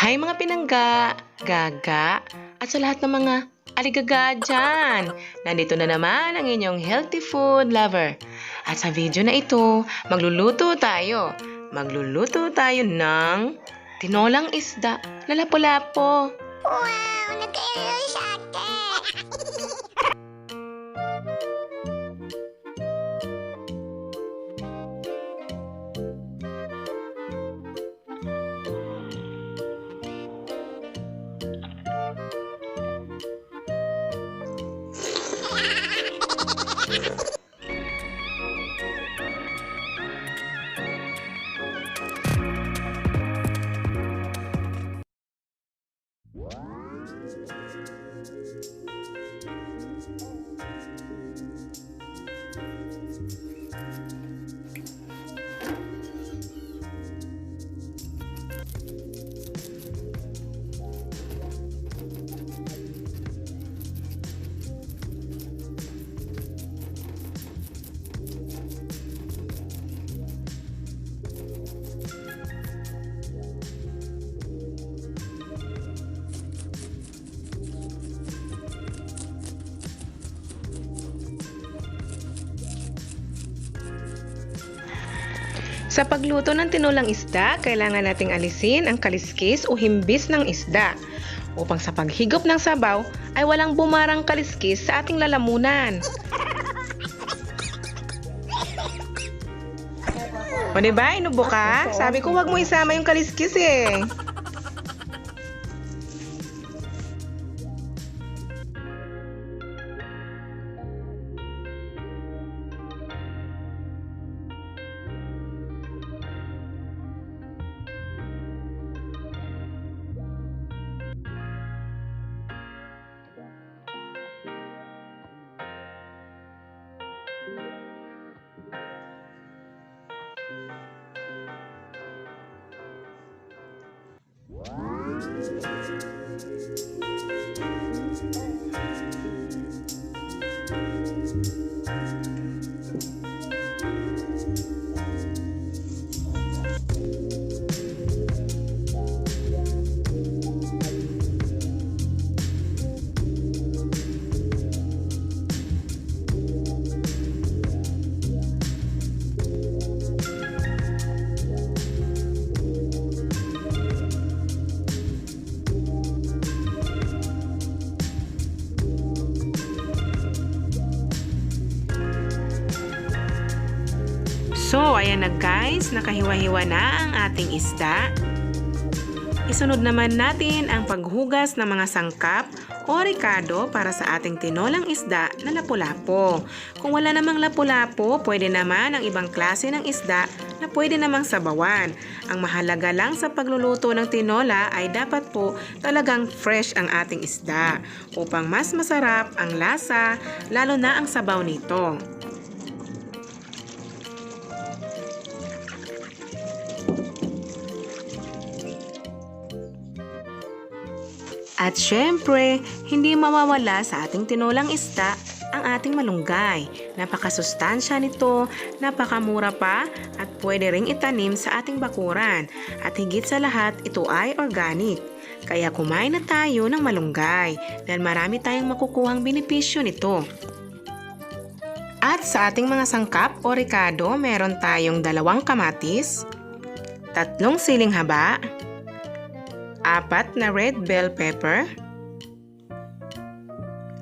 Hi mga pinangga, gaga, at sa lahat ng mga aligaga dyan. Nandito na naman ang inyong healthy food lover. At sa video na ito, magluluto tayo. Magluluto tayo ng tinolang isda na lapu-lapu. Wow! Nagkairo sa ate! Sa pagluto ng tinolang isda, kailangan nating alisin ang kaliskis o himbis ng isda upang sa paghigop ng sabaw ay walang bumarang kaliskis sa ating lalamunan. O diba, inubo ka? Sabi ko wag mo isama yung kaliskis eh. So, ayan na guys, nakahiwa-hiwa na ang ating isda. Isunod naman natin ang paghugas ng mga sangkap o rekado para sa ating tinolang isda na lapu-lapu. Kung wala namang lapu-lapu, pwede naman ang ibang klase ng isda na pwede namang sabawan. Ang mahalaga lang sa pagluluto ng tinola ay dapat po talagang fresh ang ating isda upang mas masarap ang lasa, lalo na ang sabaw nito. At syempre, hindi mawawala sa ating tinolang isda ang ating malunggay. Napakasustansya nito, napakamura pa at pwede ring itanim sa ating bakuran. At higit sa lahat, ito ay organic. Kaya kumain na tayo ng malunggay dahil marami tayong makukuhang benepisyo nito. At sa ating mga sangkap o rekado, meron tayong 2 kamatis, 3 siling haba, 4 na red bell pepper,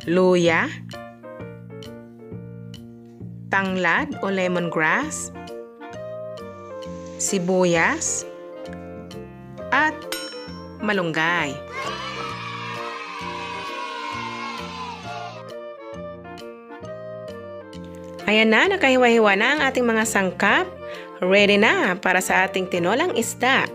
luya, tanglad o lemongrass, sibuyas, at malunggay. Ayan na, nakahiwa-hiwa na ang ating mga sangkap. Ready na para sa ating tinolang isda.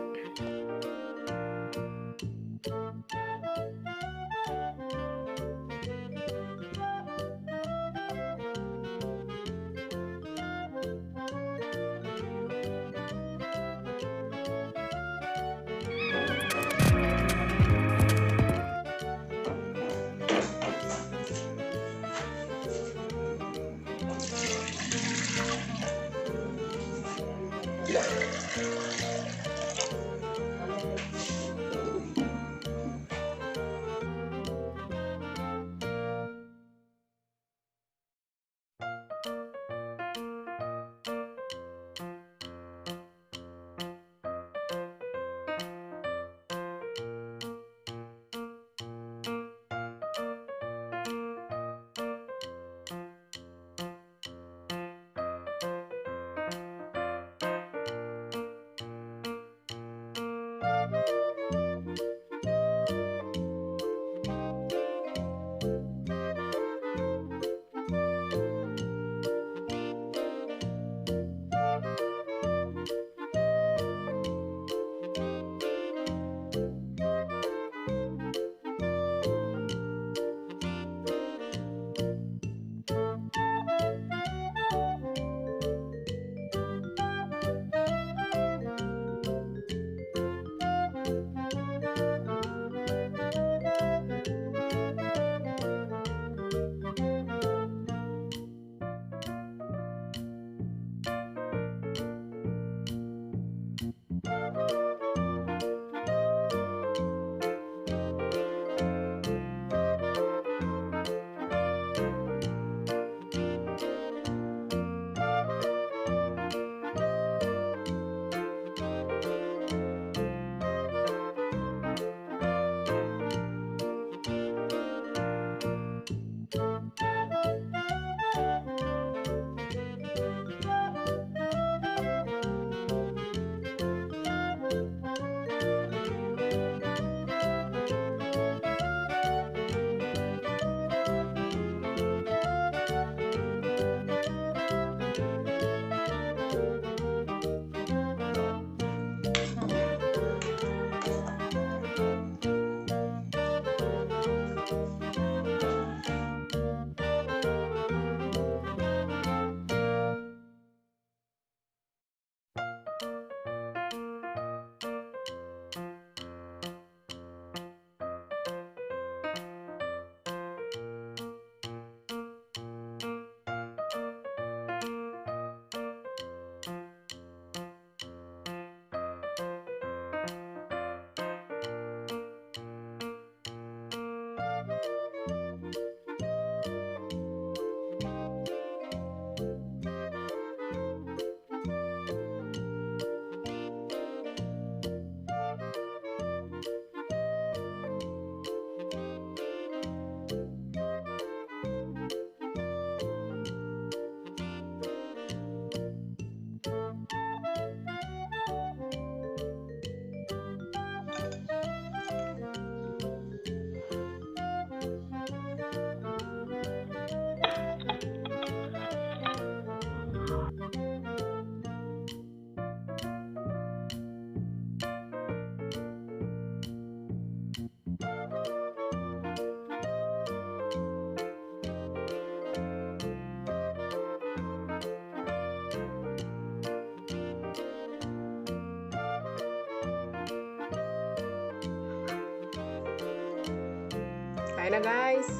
Kain na guys.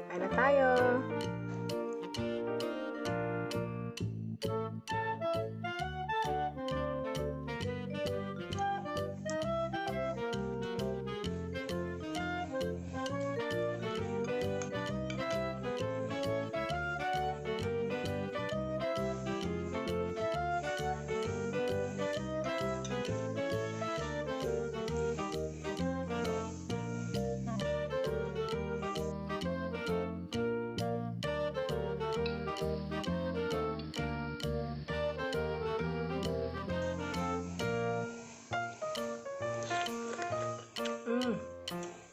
Kain na tayo.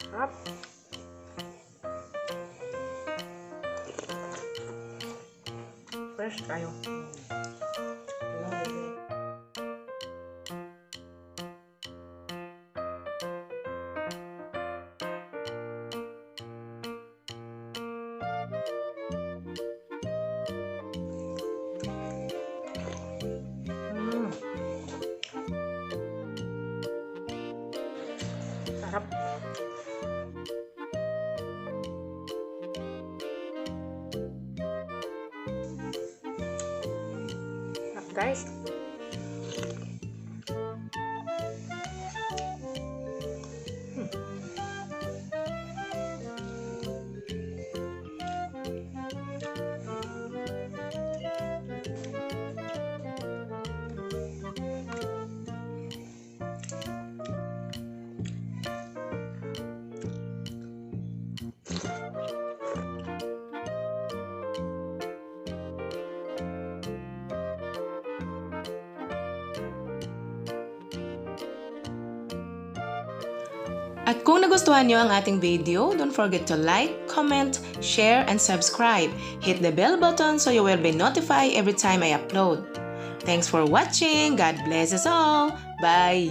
Sarap. Fresh tayo. Sarap. Guys. At kung nagustuhan nyo ang ating video, don't forget to like, comment, share, and subscribe. Hit the bell button so you will be notified every time I upload. Thanks for watching. God bless us all. Bye!